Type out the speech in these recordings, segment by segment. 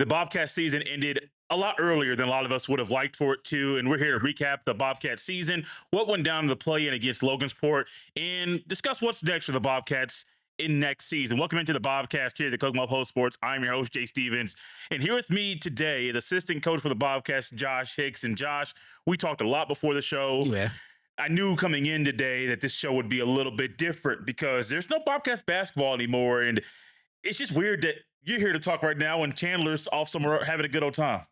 The Bobcat season ended a lot earlier than a lot of us would have liked for it to, and we're here to recap the Bobcat season, what went down in the play-in against Logansport, and discuss what's next for the Bobcats in next season. Welcome into the BobKast here at the Kokomo Post Sports. I'm your host, Jay Stevens, and here with me today is assistant coach for the Bobcats, Josh Hicks. And Josh, we talked a lot before the show. Yeah. I knew coming in today that this show would be a little bit different because there's no Bobcats basketball anymore, and it's just weird that you're here to talk right now when Chandler's off somewhere having a good old time.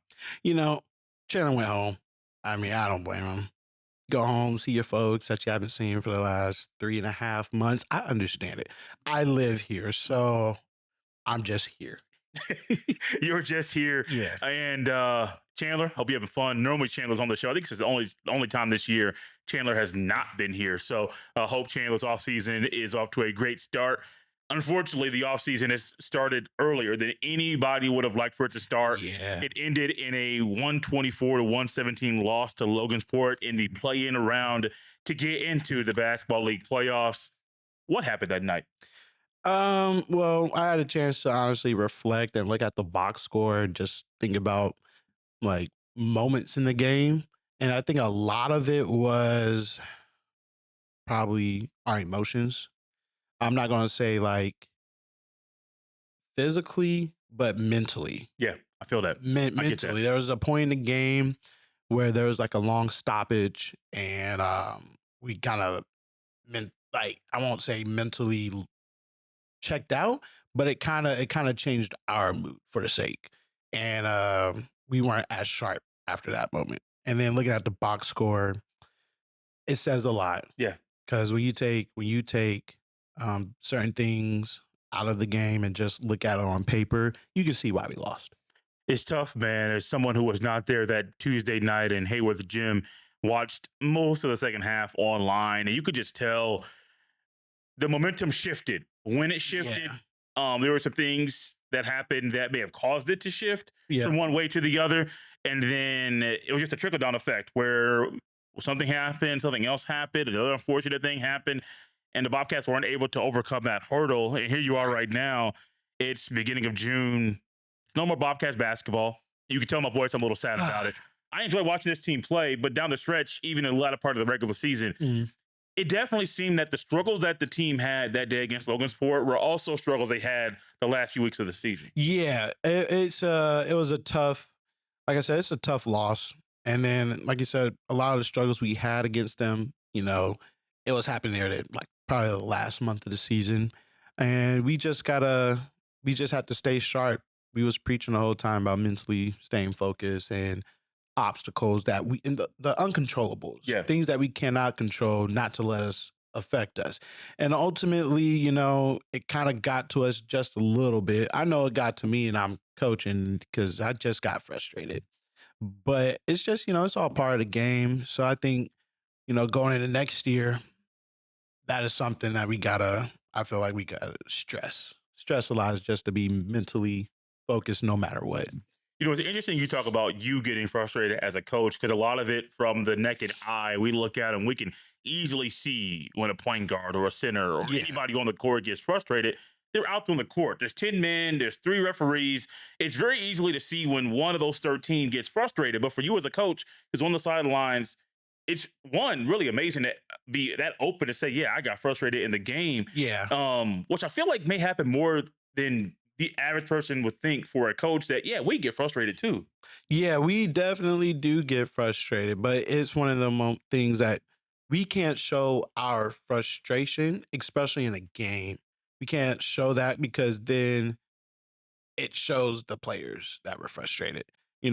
You know, Chandler went home. I mean, I don't blame him. Go home, see your folks that you haven't seen for the last 3.5 months. I understand it. I live here, so I'm just here. You're just here. Yeah. And Chandler, hope you're having fun. Normally Chandler's on the show. I think this is the only time this year Chandler has not been here. So I hope Chandler's offseason is off to a great start. Unfortunately, the offseason has started earlier than anybody would have liked for it to start. Yeah. It ended in a 124-117 loss to Logansport in the play-in round to get into the Basketball League playoffs. What happened that night? Well, I had a chance to honestly reflect and look at the box score and just think about like moments in the game. And I think a lot of it was probably our emotions. I'm not going to say like physically, but mentally. Yeah, I feel that. Mentally. There was a point in the game where there was like a long stoppage and we kind of I won't say mentally checked out, but it kind of changed our mood for the sake. And we weren't as sharp after that moment. And then looking at the box score, it says a lot. Yeah. Because when you take certain things out of the game and just look at it on paper, you can see why we lost. It's tough, man. As someone who was not there that Tuesday night in Hayworth Gym, watched most of the second half online, and you could just tell the momentum shifted. When it shifted, there were some things that happened that may have caused it to shift from one way to the other. And then it was just a trickle-down effect where something happened, something else happened, another unfortunate thing happened, and the Bobcats weren't able to overcome that hurdle. And here you are right now. It's beginning of June. It's no more Bobcats basketball. You can tell my voice I'm a little sad about it. I enjoy watching this team play, but down the stretch, even in the latter part of the regular season, it definitely seemed that the struggles that the team had that day against Logansport were also struggles they had the last few weeks of the season. Yeah, it was a tough, like I said, it's a tough loss. And then, like you said, a lot of the struggles we had against them, it was happening there like probably the last month of the season. And we just had to stay sharp. We was preaching the whole time about mentally staying focused and obstacles that the uncontrollables, things that we cannot control, not to let us affect us. And ultimately, it kind of got to us just a little bit. I know it got to me, and I'm coaching because I just got frustrated. But it's just, it's all part of the game. So I think, going into next year, that is something that I feel like we gotta stress a lot, is just to be mentally focused no matter what. It's interesting you talk about you getting frustrated as a coach, because a lot of it from the naked eye, we look at and we can easily see when a point guard or a center or anybody on the court gets frustrated. They're out there on the court. There's 10 men. There's 3 referees. It's very easily to see when one of those 13 gets frustrated. But for you as a coach who's on the sidelines, it's really amazing to be that open to say, I got frustrated in the game. Yeah. Which I feel like may happen more than the average person would think for a coach, that, we get frustrated too. Yeah, we definitely do get frustrated, but it's one of the things that we can't show our frustration, especially in a game. We can't show that because then it shows the players that we're frustrated.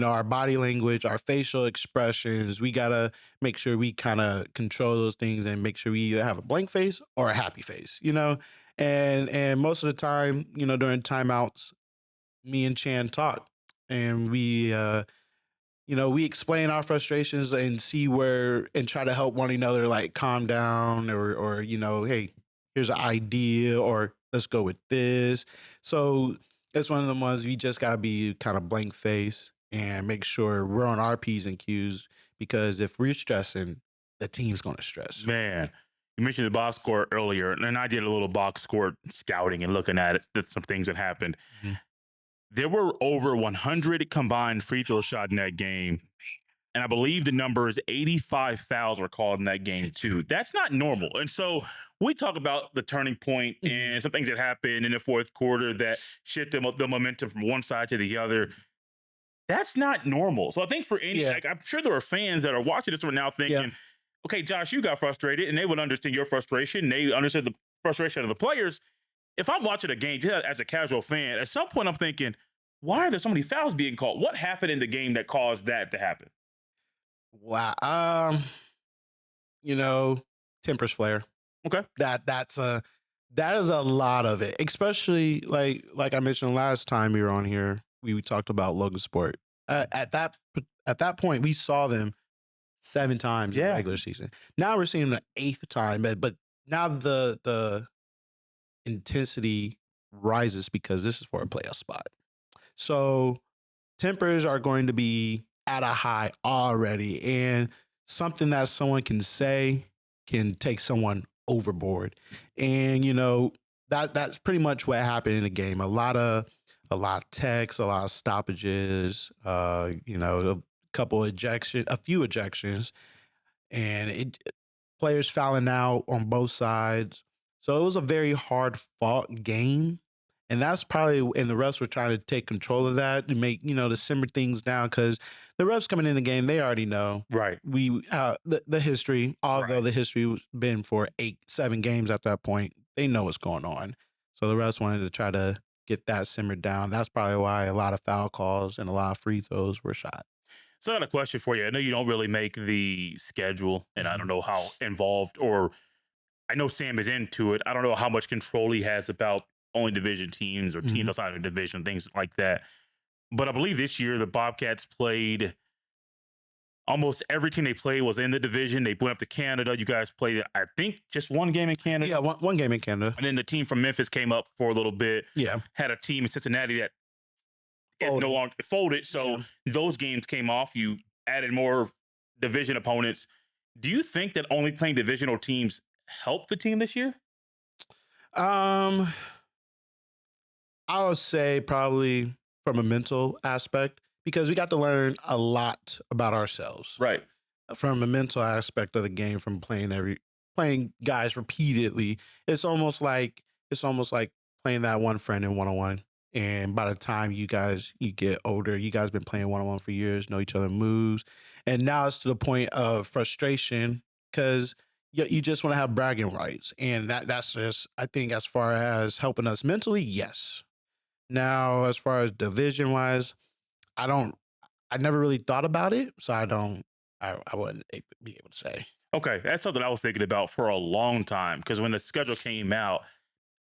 Our body language, our facial expressions, we got to make sure we kind of control those things and make sure we either have a blank face or a happy face, And most of the time, during timeouts, me and Chan talk, and we explain our frustrations and and try to help one another, like calm down or hey, here's an idea, or let's go with this. So it's one of the ones we just got to be kind of blank face and make sure we're on our P's and Q's, because if we're stressing, the team's going to stress. Man, you mentioned the box score earlier, and I did a little box score scouting and looking at it. That's some things that happened. there were over 100 combined free throw shot in that game. And I believe the number is 85 fouls were called in that game too. That's not normal. And so we talk about the turning point and some things that happened in the fourth quarter that shifted the momentum from one side to the other. That's not normal. So I think for any, Yeah. like, I'm sure there are fans that are watching this right now Yeah. thinking, okay, Josh, you got frustrated, and they would understand your frustration. They understood the frustration of the players. If I'm watching a game just as a casual fan, at some point I'm thinking, why are there so many fouls being called? What happened in the game that caused that to happen? Wow. You know, tempers flare. Okay. That is a lot of it, especially like I mentioned last time we were on here. We talked about Logansport. At that point, we saw them 7 times in the Yeah. regular season. Now we're seeing them the eighth time, but now the intensity rises because this is for a playoff spot. So tempers are going to be at a high already, and something that someone can say can take someone overboard. And that's pretty much what happened in the game. A lot of text, a lot of stoppages, a a few ejections, and players fouling out on both sides. So it was a very hard fought game. And that's probably, and the refs were trying to take control of that to make, to simmer things down because the refs coming in the game, they already know Right. the history, although Right. the history was been for 8, 7 games at that point, they know what's going on. So the refs wanted to try to get that simmered down. That's probably why a lot of foul calls and a lot of free throws were shot. So I got a question for you. I know you don't really make the schedule, and I don't Mhm. know how involved, or I know Sam is into it. I don't know how much control he has about only division teams or teams Mhm. outside of the division, things like that. But I believe this year the Bobcats played almost every team they played was in the division. They went up to Canada. You guys played, I think, just one game in Canada. Yeah, one game in Canada. And then the team from Memphis came up for a little bit. Yeah. Had a team in Cincinnati that is no Folded. longer folded. So Yeah. those games came off. You added more division opponents. Do you think that only playing divisional teams helped the team this year? Um, I would say probably from a mental aspect because we got to learn a lot about ourselves Right. from a mental aspect of the game from playing guys repeatedly. It's almost like playing that one friend in 1-on-1. And by the time you get older, you guys been playing 1-on-1 for years, know each other moves. And now it's to the point of frustration because you just want to have bragging rights. And that's just I think as far as helping us mentally, yes. Now, as far as division wise, I don't I never really thought about it, so I wouldn't be able to say. Okay. That's something I was thinking about for a long time. Because when the schedule came out,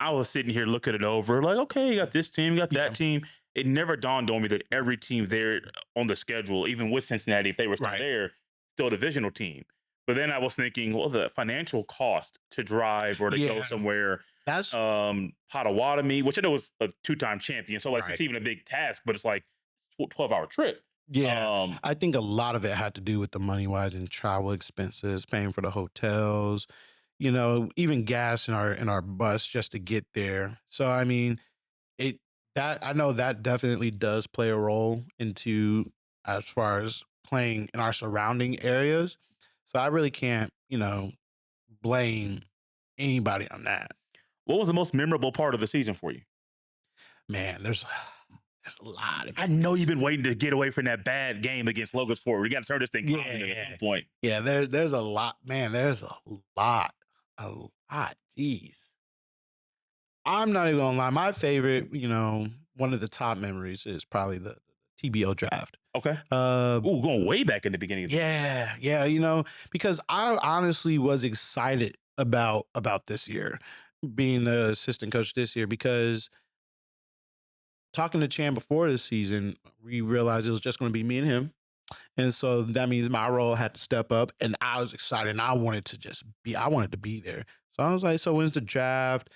I was sitting here looking it over, like, okay, you got this team, you got that Yeah. team. It never dawned on me that every team there on the schedule, even with Cincinnati, if they were still Right. there, still a divisional team. But then I was thinking, well, the financial cost to drive or to go Yeah. somewhere, That's Potawatomi, which I know was a two-time champion, so like it's right. even a big task, but it's like 12-hour trip. Yeah. Um, I think a lot of it had to do with the money wise and travel expenses, paying for the hotels, even gas in our bus just to get there. So I mean, it that I know that definitely does play a role into as far as playing in our surrounding areas. So I really can't, blame anybody on that. what was the most memorable part of the season for you? Man, there's a lot of I it. know you've been waiting to get away from that bad game against Logansport. We got to turn this thing positive at Yeah. some point. Yeah, there's a lot, man, there's a lot. A lot. Jeez. I'm not even gonna lie. My favorite, one of the top memories is probably the TBO draft. Okay. Uh Ooh, going way back in the beginning. yeah, because I honestly was excited about this year, being the assistant coach this year because talking to Chan before this season, we realized it was just gonna be me and him. And so that means my role had to step up and I was excited and I wanted to be there. So I was like, so when's the draft?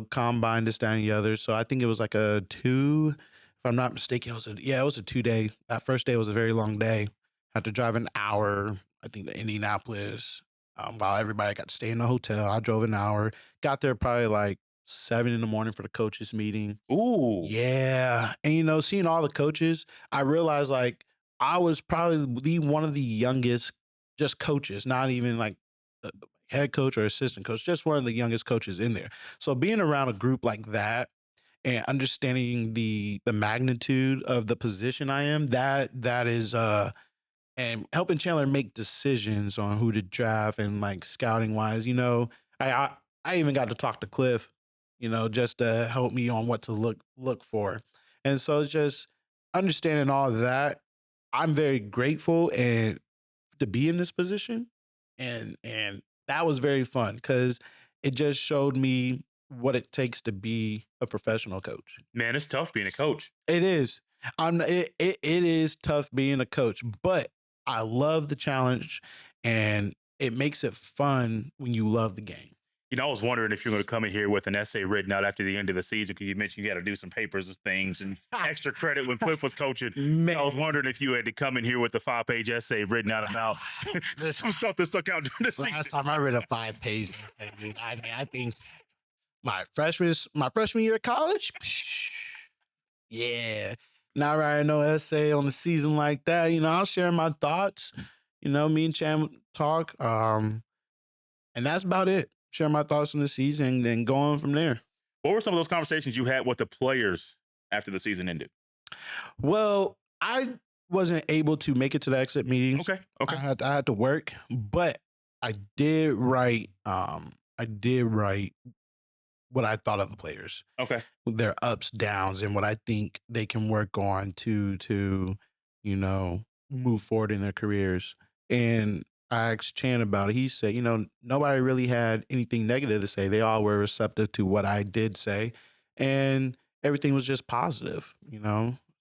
Combine, this, that, and the other. So I think it was like a two, if I'm not mistaken, it was a 2 day. That first day was a very long day. Had to drive an hour, I think to Indianapolis. While everybody got to stay in the hotel. I drove an hour, got there probably like 7 in the morning for the coaches meeting. Ooh, Yeah, and, seeing all the coaches, I realized, like, I was probably one of the youngest just coaches, not even, like, head coach or assistant coach, just one of the youngest coaches in there. So being around a group like that and understanding the magnitude of the position I am, that is, and helping Chandler make decisions on who to draft and like scouting wise, I I, I even got to talk to Cliff, just to help me on what to look for. And so it's just understanding all of that. I'm very grateful and to be in this position. And that was very fun because it just showed me what it takes to be a professional coach. man, it's tough being a coach. It is. It is tough being a coach, but I love the challenge and it makes it fun when you love the game. I was wondering if you're going to come in here with an essay written out after the end of the season because you mentioned you got to do some papers and things and extra credit when Cliff was coaching. So I was wondering if you had to come in here with a 5-page essay written out about some stuff that stuck out during the season. Last time I read a 5-page, I think my freshman year of college. Yeah, not writing no essay on the season like that. I'll share my thoughts. Me and Chan talk. And that's about it. Share my thoughts on the season and then go on from there. What were some of those conversations you had with the players after the season ended? Well, I wasn't able to make it to the exit meetings. Okay. Okay. I had to work, but I did write what I thought of the players, Okay. their ups, downs, and what I think they can work on to you know move forward in their careers. And I asked Chan about it. He said, nobody really had anything negative to say. They all were receptive to what I did say, and everything was just positive.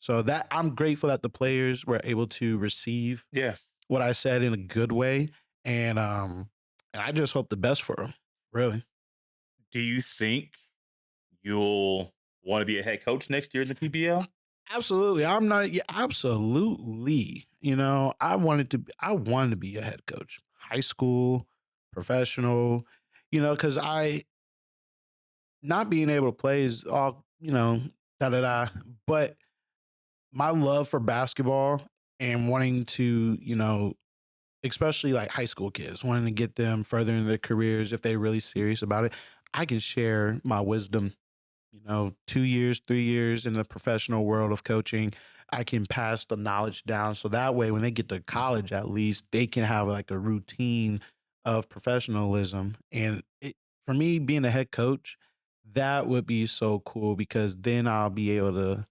So that I'm grateful that the players were able to receive Yeah. what I said in a good way, and I just hope the best for them. Really. Do you think you'll want to be a head coach next year in the PBL? Absolutely. I'm not yeah, absolutely. I wanted to be a head coach. High school, professional, cuz I not being able to play is all, da da da, but my love for basketball and wanting to, especially like high school kids, wanting to get them further in their careers if they're really serious about it. I can share my wisdom 2 years, 3 years in the professional world of coaching. I can pass the knowledge down. So that way, when they get to college, at least they can have like a routine of professionalism. And for me, being a head coach, that would be so cool because then I'll be able to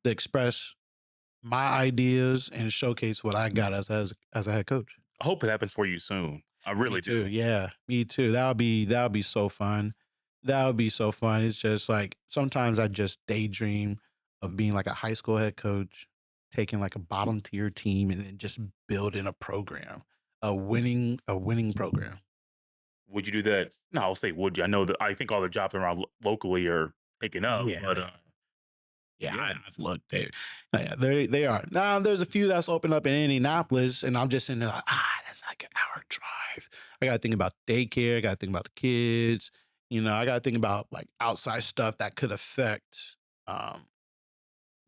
express my ideas and showcase what I got as a head coach. I hope it happens for you soon. I Me really too. do. Yeah, me too. That would be so fun. That would be so fun. It's just like sometimes I just daydream of being like a high school head coach, taking like a bottom tier team and then just building a program, a winning program. Would you do that? No, I'll say would you. I know that I think all the jobs around locally are taken up, Yeah. but Yeah, yeah. I've looked there. Yeah, they are. Now there's a few that's open up in Indianapolis, and I'm just in there like, that's like an hour drive. I gotta think about daycare, I gotta think about the kids, I gotta think about like outside stuff that could affect um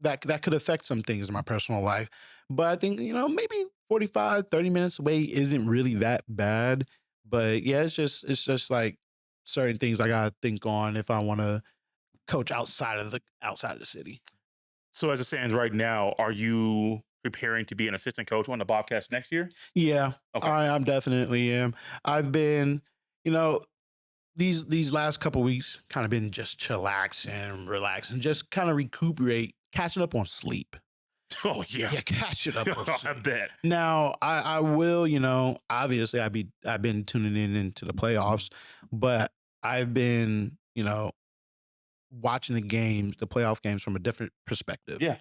that could affect some things in my personal life. But I think, maybe 45, 30 minutes away isn't really that bad. But yeah, it's just like certain things I gotta think on if I wanna coach outside of the city. So as it stands right now, are you preparing to be an assistant coach on the Bobcats next year? Yeah, Okay. I'm definitely am. I've been, you know, these last couple weeks kind of been just chillaxing, relaxing, just kind of recuperate, catching up on sleep. Oh yeah. Yeah, catching up on I sleep. bet. Now, I will, obviously I've been tuning in into the playoffs, but I've been, watching the playoff games from a different perspective. Yeah.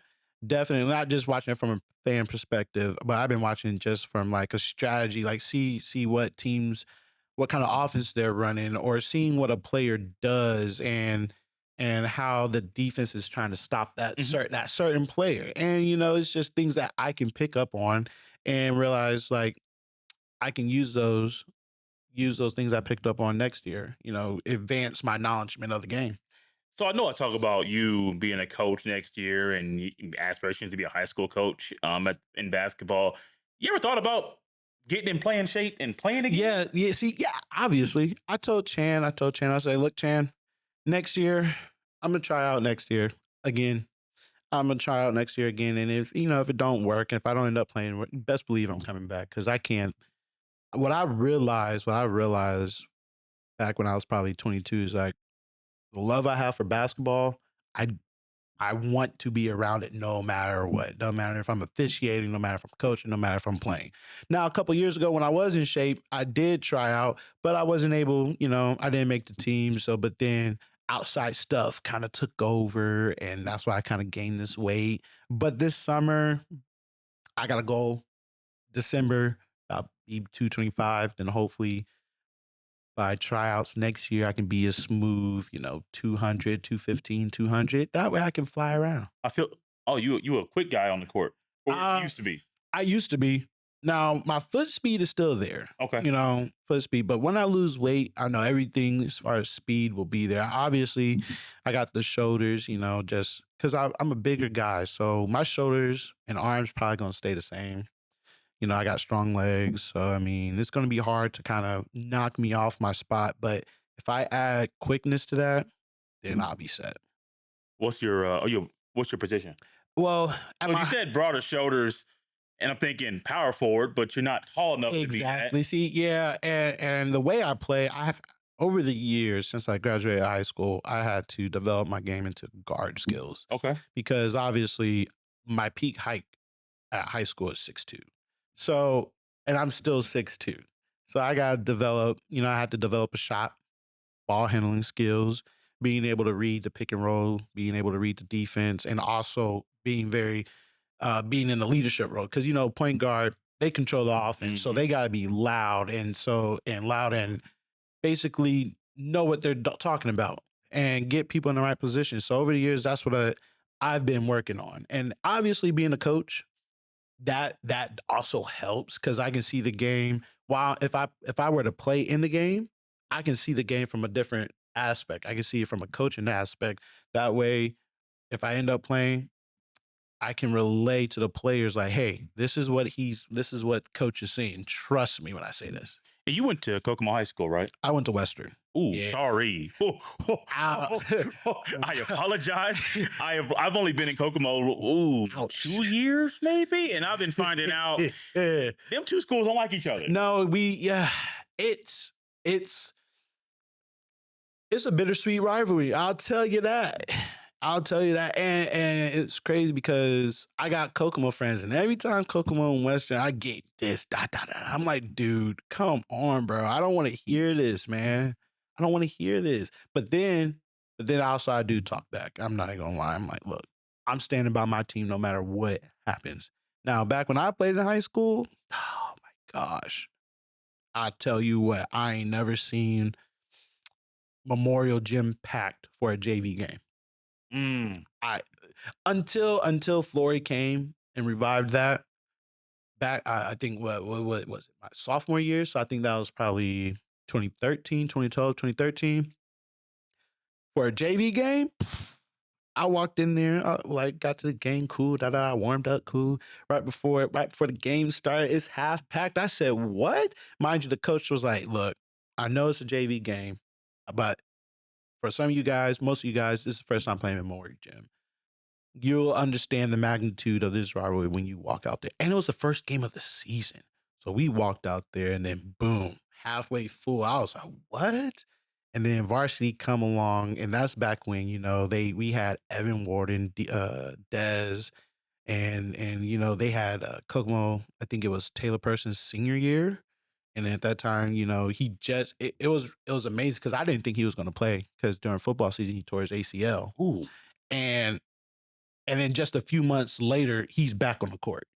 Definitely not just watching it from a fan perspective, but I've been watching just from like a strategy, like see what kind of offense they're running, or seeing what a player does and how the defense is trying to stop Mhm. that certain player. And it's just things that I can pick up on and realize like I can use those use those things I picked up on next year, advance my knowledgement of the game. So I know I talk about you being a coach next year and aspirations to be a high school coach in basketball. You ever thought about getting in playing shape and playing again? Yeah, yeah. See, yeah, obviously. I said, look, Chan, next year, I'm gonna try out next year again. I'm gonna try out next year again. And if it don't work, and if I don't end up playing, best believe I'm coming back because I can't. What I realized back when I was probably 22 is like the love I have for basketball. I I want to be around it no matter what. Don't matter if I'm officiating, no matter if I'm coaching, no matter if I'm playing. Now, a couple years ago when I was in shape, I did try out, but I wasn't able, I didn't make the team. So, but then outside stuff kind of took over, and that's why I kind of gained this weight. But this summer, I got to go December, about be 225. Then hopefully by tryouts next year, I can be a smooth, 200, 215, 200. That way I can fly around. I feel. Oh, you a quick guy on the court, or Uh, used to be. I used to be. Now my foot speed is still there, Okay. foot speed. But when I lose weight, I know everything as far as speed will be there. Obviously, I got the shoulders, just because I'm a bigger guy. So my shoulders and arms probably going to stay the same. I got strong legs. So, I mean, it's going to be hard to kind of knock me off my spot. But if I add quickness to that, then I'll be set. What's your position? Well, at Because you my said broader shoulders, and I'm thinking power forward, but you're not tall enough to be that. exactly. See, yeah, and the way I play, I've over the years since I graduated high school, I had to develop my game into guard skills Okay. because obviously my peak height at high school is 6'2". So, and I'm still 6'2". So I got to develop, I had to develop a shot, ball handling skills, being able to read the pick and roll, being able to read the defense, and also being in the leadership role because point guard they control the offense, so Hmm. they got to be loud and basically know what they're talking about and get people in the right position. So over the years, that's what I've been working on, and obviously being a coach that also helps because I can see the game. While if I were to play in the game, I can see the game from a different aspect. I can see it from a coaching aspect. That way, if I end up playing, I can relate to the players like, "Hey, this is what coach is saying. Trust me when I say this." And you went to Kokomo High School, right? I went to Western. Ooh, Yeah. sorry. Ow. I apologize. I've only been in Kokomo Ouch. 2 years maybe, and I've been finding out them two schools don't like each other. No, yeah, it's it's it's a bittersweet rivalry. I'll tell you that. I'll tell you that. And it's crazy because I got Kokomo friends, and every time Kokomo and Western, I get this. Da, da, da. I'm like, dude, come on, bro. I don't want to hear this, man. I don't want to hear this. But then also I do talk back. I'm not even gonna lie. I'm like, look, I'm standing by my team no matter what happens. Now, back when I played in high school, oh my gosh. I tell you what, I ain't never seen Memorial Gym packed for a JV game. Mm. I until Flory came and revived that back. I think what was it? My sophomore year. So I think that was probably 2013, 2012, 2013 for a JV game. I walked in there, like got to the game, cool, da da. Warmed up, cool. Right before the game started, it's half packed. I said, "What?" Mind you, the coach was like, "Look, I know it's a JV game, but for some of you guys, most of you guys, this is the first time playing Memorial Gym. You'll understand the magnitude of this rivalry when you walk out there." And it was the first game of the season. So we walked out there and then boom, halfway full. I was like, what? And then varsity come along, and that's back when, we had Evan Warden, Dez, and they had Kokomo, I think it was Taylor Person's senior year. And at that time, he just it was amazing because I didn't think he was gonna play because during football season he tore his ACL. Ooh. And and then just a few months later, he's back on the court.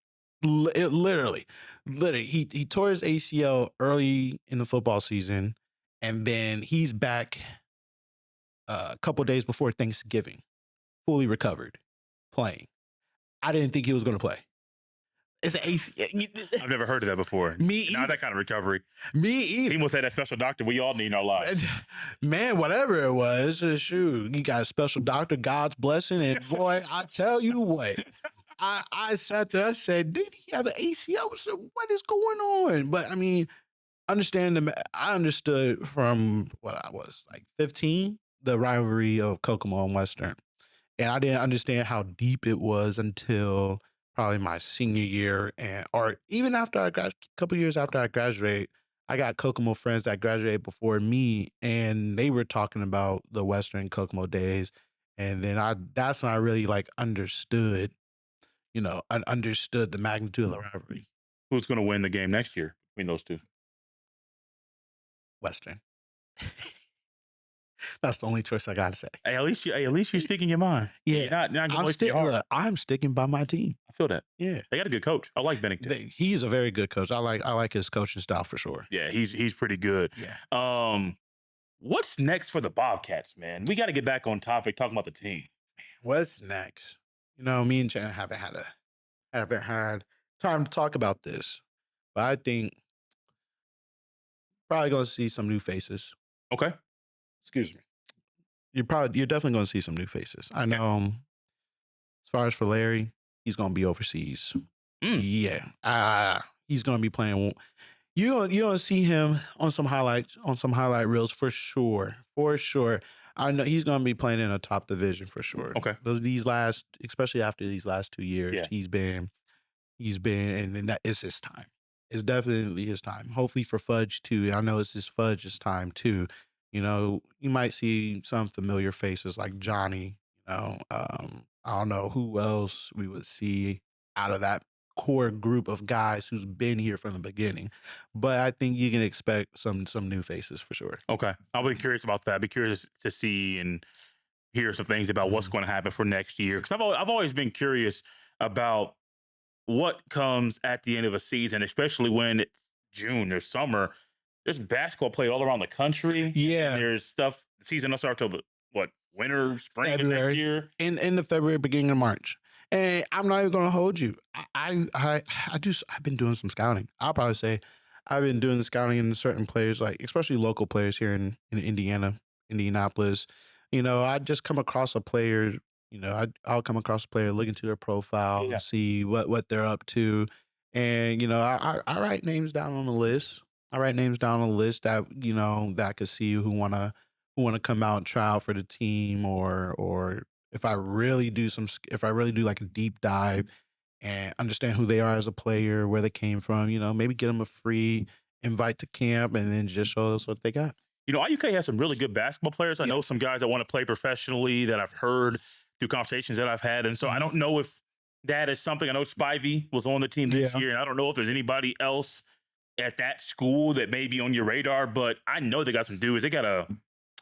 Literally, he tore his ACL early in the football season, and then he's back a couple days before Thanksgiving, fully recovered, playing. I didn't think he was going to play. It's an AC. I've never heard of that before. Me Not either. that kind of recovery. Me He either. must have that special doctor we all need in our lives. Man, whatever it was, shoot, you got a special doctor, God's blessing, and boy, I tell you what, I sat there, I said, did he have an ACL? I said, what is going on? But I mean, I understood from what I was like 15, the rivalry of Kokomo and Western. And I didn't understand how deep it was until probably my senior year, and or even after a couple years after I graduated. I got Kokomo friends that graduated before me, and they were talking about the Western Kokomo days. And then that's when I really like understood, understood the magnitude of the rivalry. Who's going to win the game next year between those two? Western. That's the only choice I gotta say. Hey, at least you're speaking your mind. Yeah, You're not going to waste your heart. I'm sticking by my team. I feel that. Yeah, They got a good coach. I like Bennington. he's a very good coach. I like his coaching style for sure. Yeah, he's pretty good. Yeah. What's next for the Bobcats, man? We got to get back on topic talking about the team. What's next? Me and Jen haven't had time to talk about this, but I think probably gonna see some new faces. Okay. Excuse me. You're definitely gonna see some new faces. I know. As far as for Larry, he's gonna be overseas. Yeah. He's gonna be playing. You're gonna see him on some highlight reels for sure. For sure. I know he's gonna be playing in a top division for sure. Okay. Because especially after these last 2 years, he's been, and then that is his time. It's definitely his time. Hopefully for Fudge too. I know it's his Fudge's time too. You might see some familiar faces like Johnny. I don't know who else we would see out of that core group of guys who's been here from the beginning, but I think you can expect some new faces for sure. Okay. I'll be curious about that. Be curious to see and hear some things about what's going to happen for next year. Because I've always been curious about what comes at the end of a season, especially when it's June or summer. There's basketball played all around the country. Yeah. There's stuff. The season will start till winter, spring of next February. year. In the February, beginning of March. And I'm not even gonna hold you. I've been doing some scouting. I'll probably say I've been doing the scouting in certain players, like especially local players here in Indianapolis. I just come across a player. I'll come across a player, look into their profile, Yeah. see what they're up to, and I write names down on the list. I write names down on the list that that I could see who wanna come out and try out for the team, or if I really do like a deep dive and understand who they are as a player, where they came from, maybe get them a free invite to camp and then just show us what they got. IUK has some really good basketball players. I know some guys that want to play professionally that I've heard through conversations that I've had. And so I don't know if that is something. I know Spivey was on the team this year, and I don't know if there's anybody else at that school that may be on your radar, but I know they got some dudes. They got a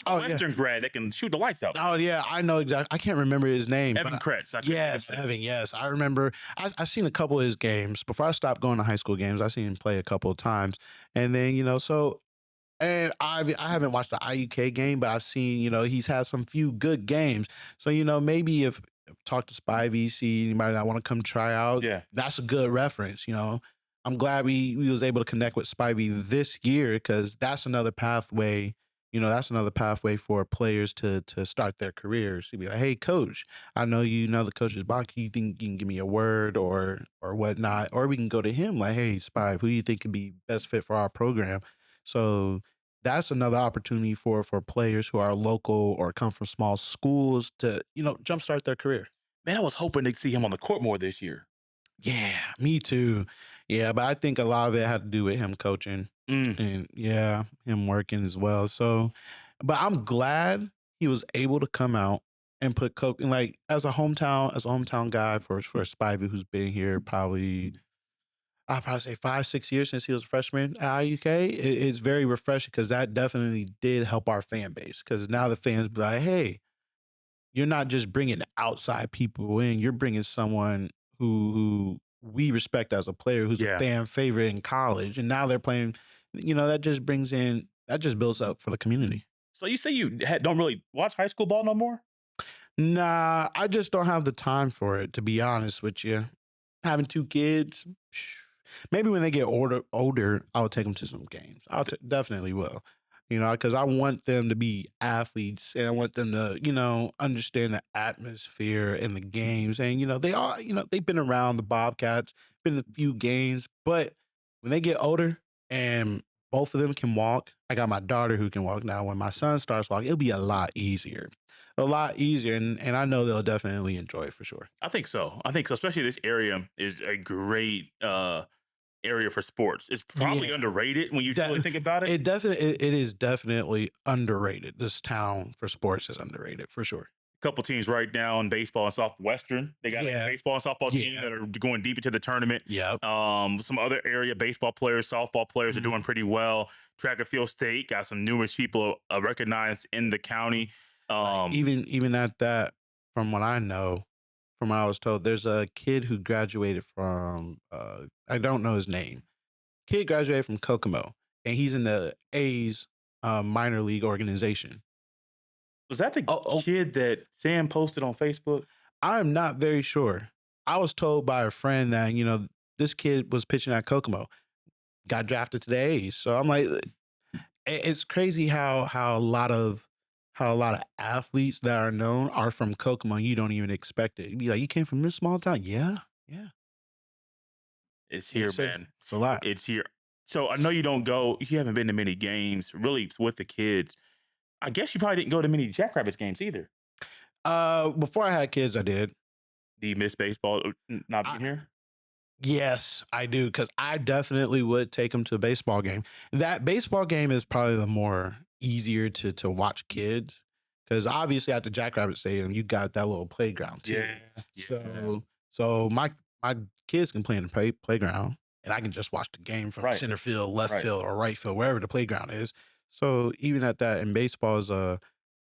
Western grad that can shoot the lights out. Oh yeah, I know exactly. I can't remember his name. Evan Kretz. Yes, Evan. Yes, I remember. I seen a couple of his games before I stopped going to high school games. I seen him play a couple of times, and then and I haven't watched the IUK game, but I've seen he's had some few good games. So maybe if talk to Spivey, see anybody that want to come try out. Yeah. That's a good reference. I'm glad we was able to connect with Spivey this year, because that's another pathway. That's another pathway for players to start their careers. To be like, hey, coach, I know you know the coach's box. You think you can give me a word or whatnot, or we can go to him like, hey, Spive, who do you think could be best fit for our program? So that's another opportunity for players who are local or come from small schools to jumpstart their career. Man, I was hoping to see him on the court more this year. Yeah, me too. Yeah, but I think a lot of it had to do with him coaching and him working as well. So, but I'm glad he was able to come out and put Coke and like as a hometown guy for Spivey, who's been here probably I'll probably say 5-6 years since he was a freshman at IUK. It's very refreshing because that definitely did help our fan base, because now the fans be like, hey, you're not just bringing outside people in, you're bringing someone who we respect as a player, who's a fan favorite in college, and now they're playing. That just builds up for the community. So you say you don't really watch high school ball no more? Nah, I just don't have the time for it, to be honest with you. Having 2 kids, maybe when they get older, I'll take them to some games. Definitely will. Because I want them to be athletes and I want them to, understand the atmosphere and the games. And, they are, they've been around the Bobcats, been in a few games, but when they get older and both of them can walk, I got my daughter who can walk now. When my son starts walking, it'll be a lot easier. A lot easier. And I know they'll definitely enjoy it for sure. I think so. I think so. Especially this area is a great area for sports. It's probably Yeah. underrated when you really think about it. It is definitely underrated. This town for sports is underrated for sure. Couple teams right now in baseball and Southwestern. They got Yeah. a baseball and softball team Yeah. that are going deep into the tournament. Yep. Some other area baseball players, softball players are doing pretty well. Track and field state got some numerous people recognized in the county. Even at that, from what I know, from what I was told, there's a kid who graduated from I don't know his name. Kid graduated from Kokomo, and he's in the A's minor league organization. Was that the kid that Sam posted on Facebook? I'm not very sure. I was told by a friend that this kid was pitching at Kokomo, got drafted to the A's. So I'm like, it's crazy how a lot of athletes that are known are from Kokomo. You don't even expect it. You'd be like, you came from this small town? Yeah. It's here, Yes, sir. man. It's a lot. It's here. So I know you haven't been to many games really with the kids. I guess you probably didn't go to many Jackrabbits games either. Before I had kids, I did. Do you miss baseball not being here? Yes, I do, because I definitely would take them to a baseball game. That baseball game is probably the more easier to watch kids, because obviously at the Jackrabbit Stadium, you got that little playground too. Yeah. So my kids can play in the playground, and I can just watch the game from Right. center field, left Right. field, or right field, wherever the playground is. So even at that, and baseball is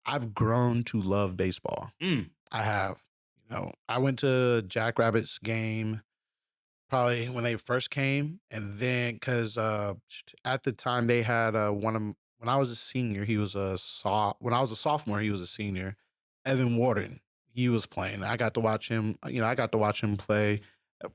I've grown to love baseball. I have. I went to Jackrabbits game probably when they first came, and then because at the time they had when I was a senior, he was when I was a sophomore, he was a senior. Evan Warden, he was playing. I got to watch him. I got to watch him play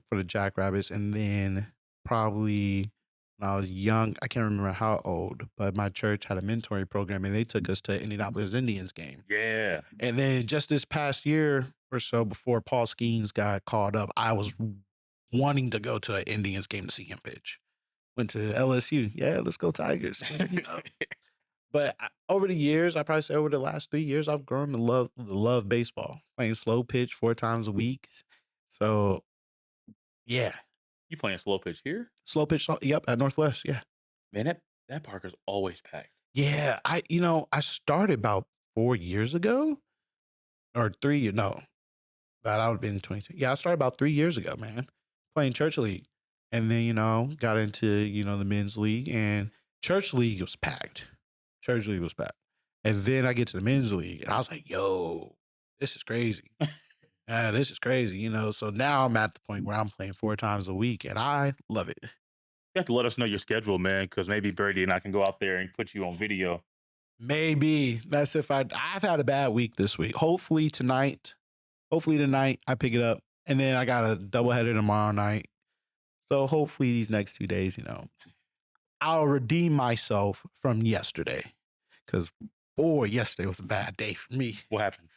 for the Jackrabbits, and then probably when I was young, I can't remember how old, but my church had a mentoring program, and they took us to Indianapolis Indians game. Yeah. And then just this past year or so, before Paul Skeens got called up, I was wanting to go to an Indians game to see him pitch. Went to LSU. Yeah, let's go Tigers. But over the years, I probably say over the last 3 years, I've grown to love baseball. Playing slow pitch 4 times a week. So, yeah. You playing slow pitch here? Slow pitch, yep, at Northwest, yeah. Man, that park is always packed. Yeah, I started about 4 years ago, or 3 years. No, that would have been 22. Yeah, I started about 3 years ago, man, playing church league, and then got into the men's league, and church league was packed. Church league was packed, and then I get to the men's league, and I was like, "Yo, this is crazy." This is crazy, So now I'm at the point where I'm playing 4 times a week, and I love it. You have to let us know your schedule, man, because maybe Brady and I can go out there and put you on video. Maybe that's if I've had a bad week this week. Hopefully tonight I pick it up, and then I got a doubleheader tomorrow night. So hopefully these next 2 days, I'll redeem myself from yesterday, because boy, yesterday was a bad day for me. What happened?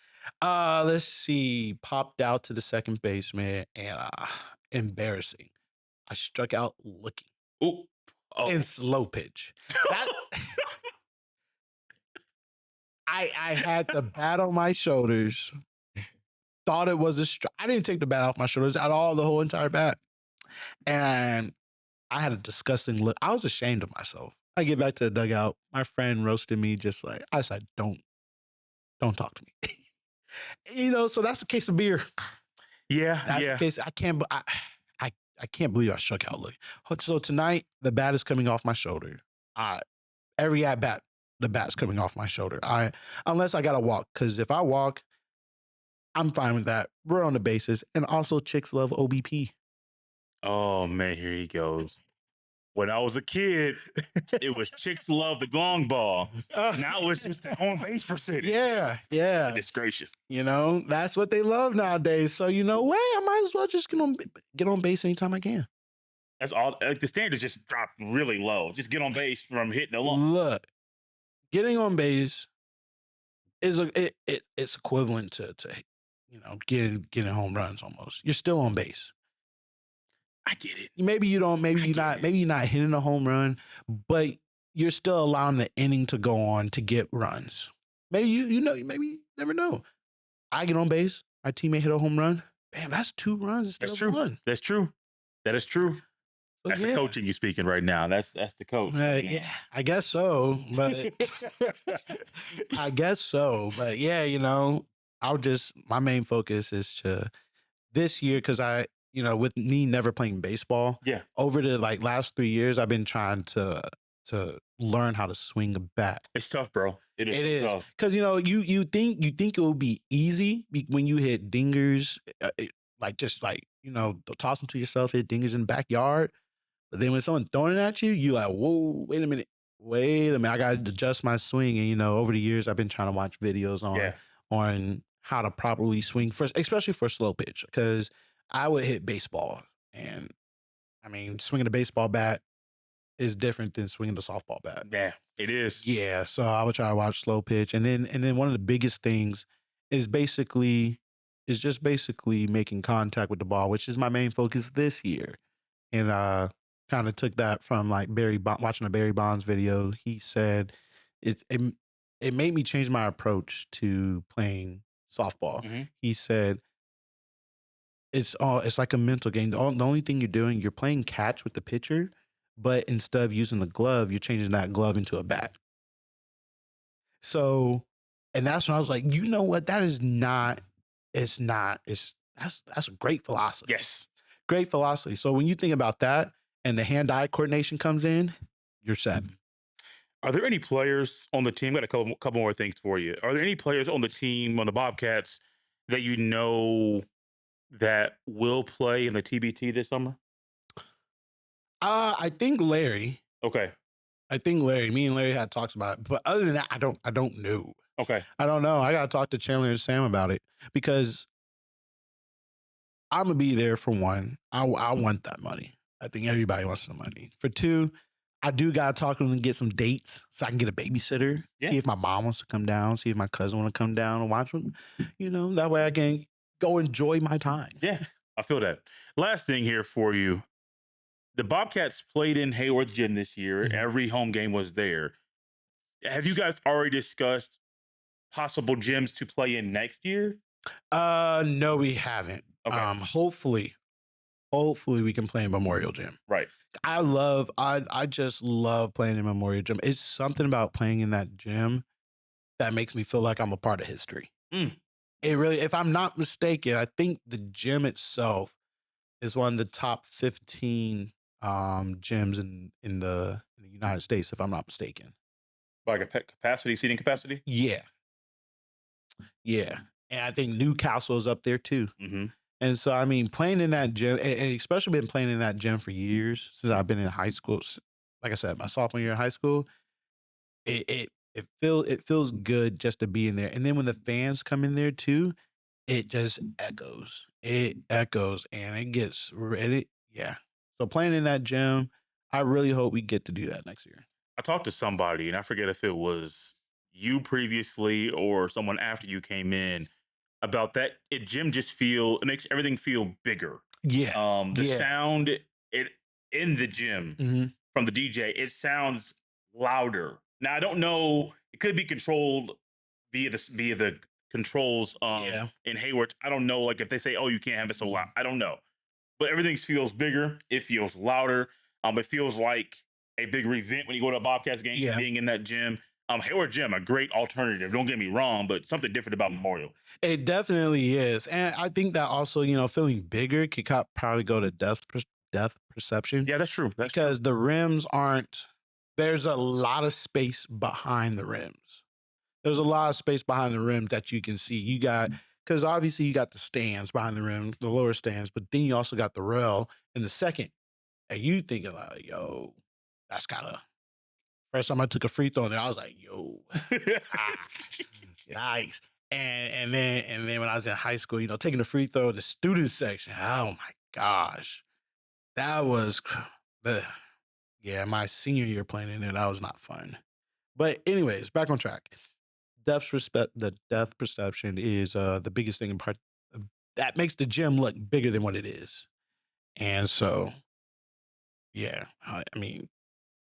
Let's see. Popped out to the second baseman, and embarrassing. I struck out looking. Ooh. Oh. In slow pitch. I had the bat on my shoulders. Thought it was a strike. I didn't take the bat off my shoulders at all, the whole entire bat. And I had a disgusting look. I was ashamed of myself. I get back to the dugout. My friend roasted me just like, I said, don't talk to me. So that's a case of beer. Yeah. That's the case. I can't believe I struck out looking. So tonight, the bat is coming off my shoulder. Every at bat, the bat's coming off my shoulder. Unless I gotta walk, because if I walk, I'm fine with that. We're on the bases, and also chicks love OBP. Oh man, here he goes. When I was a kid, it was chicks love the long ball. Now it's just the on base percentage. Yeah. It's gracious. That's what they love nowadays. So what? I might as well just get on base anytime I can. That's all. Like the standards just dropped really low. Just get on base from hitting the long. Look, getting on base is it's equivalent to getting home runs almost. You're still on base. I get it. Maybe you don't. Maybe I you're get not. it. Maybe you're not hitting a home run, but you're still allowing the inning to go on to get runs. Maybe maybe you never know. I get on base. My teammate hit a home run. Bam, that's 2 runs instead That's of true. 1. That's true. That is true. So That's the yeah, coaching you speaking right now. That's the coach. yeah, I guess so. But I guess so. But yeah, I'll just my main focus is to this year because with me never playing baseball Yeah, over the like last 3 years, I've been trying to learn how to swing a bat. it's tough, bro. It is It so is tough. because you think it will be easy when you hit dingers, like just like toss them to yourself, hit dingers in the backyard. But then when someone throwing it at you, you like, whoa, wait a minute, I gotta adjust my swing. And over the years, I've been trying to watch videos Yeah, on how to properly swing for, especially for slow pitch, because I would hit baseball, and I mean, swinging a baseball bat is different than swinging the softball bat. yeah, it is. Yeah, so I would try to watch slow pitch, and then one of the biggest things is just basically making contact with the ball, which is my main focus this year. And kind of took that from like watching a Barry Bonds video. He said it made me change my approach to playing softball. Hmm. He said it's like a mental game. The only thing you're doing, you're playing catch with the pitcher, but instead of using the glove, you're changing that glove into a bat. So, and that's when I was like, you know what? That is not. It's not. That's a great philosophy. Yes. Great philosophy. So when you think about that and the hand-eye coordination comes in, you're set. Are there any players on the team? Got a couple more things for you. Are there any players on the team on the Bobcats that you know that will play in the TBT this summer? I think Larry. Okay. I think Larry. Me and Larry had talks about it, but other than that, I don't know. Okay. I don't know. I gotta talk to Chandler and Sam about it because I'm gonna be there for one. I want that money. I think everybody wants the money. For two, I do gotta talk to them and get some dates so I can get a babysitter. Yeah. See if my mom wants to come down. See if my cousin want to come down and watch them. That way I can go enjoy my time. Yeah. I feel that. Last thing here for you. The Bobcats played in Hayworth Gym this year. Mhm. Every home game was there. Have you guys already discussed possible gyms to play in next year? No, we haven't. Okay. Hopefully we can play in Memorial Gym. Right. I just love playing in Memorial Gym. It's something about playing in that gym that makes me feel like I'm a part of history. Mm. It really, if I'm not mistaken, I think the gym itself is one of the top 15 gyms in the United States, if I'm not mistaken. Like a seating capacity? Yeah. Yeah. And I think Newcastle is up there too. Mm-hmm. And so, I mean, playing in that gym, and especially been playing in that gym for years since I've been in high school. Like I said, my sophomore year in high school, it feels good just to be in there. And then when the fans come in there too, it just echoes. It echoes, and it gets ready. Yeah. So playing in that gym, I really hope we get to do that next year. I talked to somebody, and I forget if it was you previously or someone after you came in about that. Gym just it makes everything feel bigger. Yeah. The Yeah. sound in the gym Mhm. from the DJ, it sounds louder. Now I don't know. It could be controlled via the controls Yeah. in Hayward. I don't know. Like if they say, "Oh, you can't have it so loud," I don't know. But everything feels bigger. It feels louder. It feels like a bigger event when you go to a Bobcats game. Yeah. Being in that gym, Hayward Gym, a great alternative. Don't get me wrong, but something different about Memorial. It definitely is. And I think that also, feeling bigger could probably go to depth perception Yeah, that's true. That's true. because the rims there's a lot of space behind the rims. There's a lot of space behind the rims that you can see. Because obviously you got the stands behind the rim, the lower stands, but then you also got the rail in the second. And you thinking like, yo, that's kind of, first time I took a free throw in there, I was like, yo, yikes. And then when I was in high school, taking the free throw in the student section, oh my gosh. That was the yeah, my senior year playing in it, that was not fun. But anyways, back on track. The depth perception is the biggest thing in part that makes the gym look bigger than what it is. And so, yeah, I mean,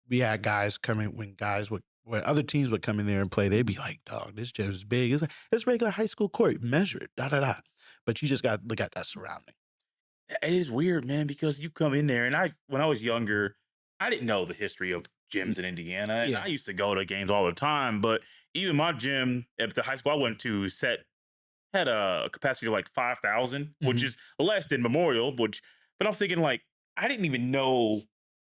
we had guys coming when guys would when other teams would come in there and play, they'd be like, "Dog, this gym is big. It's regular high school court. Measure it, da da da." But you just got to look at that surrounding. It is weird, man, because you come in there and when I was younger, I didn't know the history of gyms in Indiana. And I Yeah. used to go to games all the time, but even my gym at the high school I went to had a capacity of like 5,000, which Mhm. is less than Memorial, but I was thinking like I didn't even know.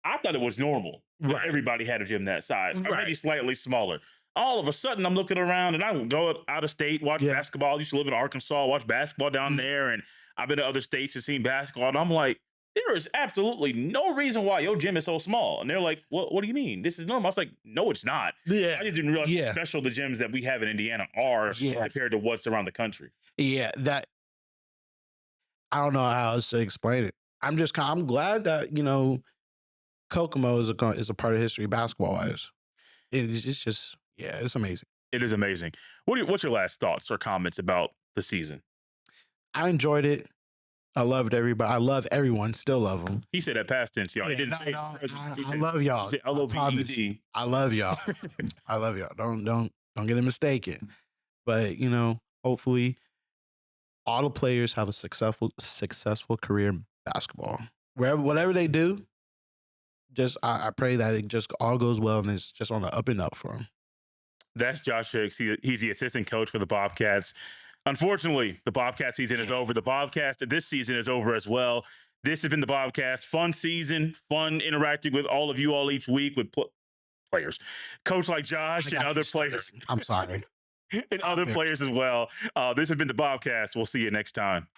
I thought it was normal that Right. everybody had a gym that size, or maybe Right. slightly smaller. All of a sudden, I'm looking around and I would go out of state, watch Yeah. basketball. I used to live in Arkansas, watch basketball down Mm. there, and I've been to other states and seen basketball. And I'm like, there is absolutely no reason why your gym is so small. And they're like, what do you mean? This is normal. I was like, no, it's not. Yeah. I just didn't realize how Yeah. special the gyms that we have in Indiana are Yeah. compared to what's around the country. Yeah. That I don't know how else to explain it. I'm glad that, Kokomo is a part of history basketball wise. It's just yeah, it's amazing. It is amazing. What's your last thoughts or comments about the season? I enjoyed it. I loved everybody. I love everyone. Still love them. He said that past tense, y'all. He Yeah, didn't no, say no. present. I, He I said love he y'all. said I promise. LOVED. I love y'all. I love y'all. Don't get it mistaken. But hopefully all the players have a successful career in basketball. Whatever they do, just I pray that it just all goes well and it's just on the up and up for them. That's Josh Hicks. He's the assistant coach for the Bobcats. Unfortunately, the Bobcat season is over. The Bobcast this season is over as well. This has been the Bobcast. Fun season, fun interacting with all of you all each week with players, coach like I Josh and got you other players stuttering. I'm sorry. and other players as well. This has been the Bobcast. We'll see you next time.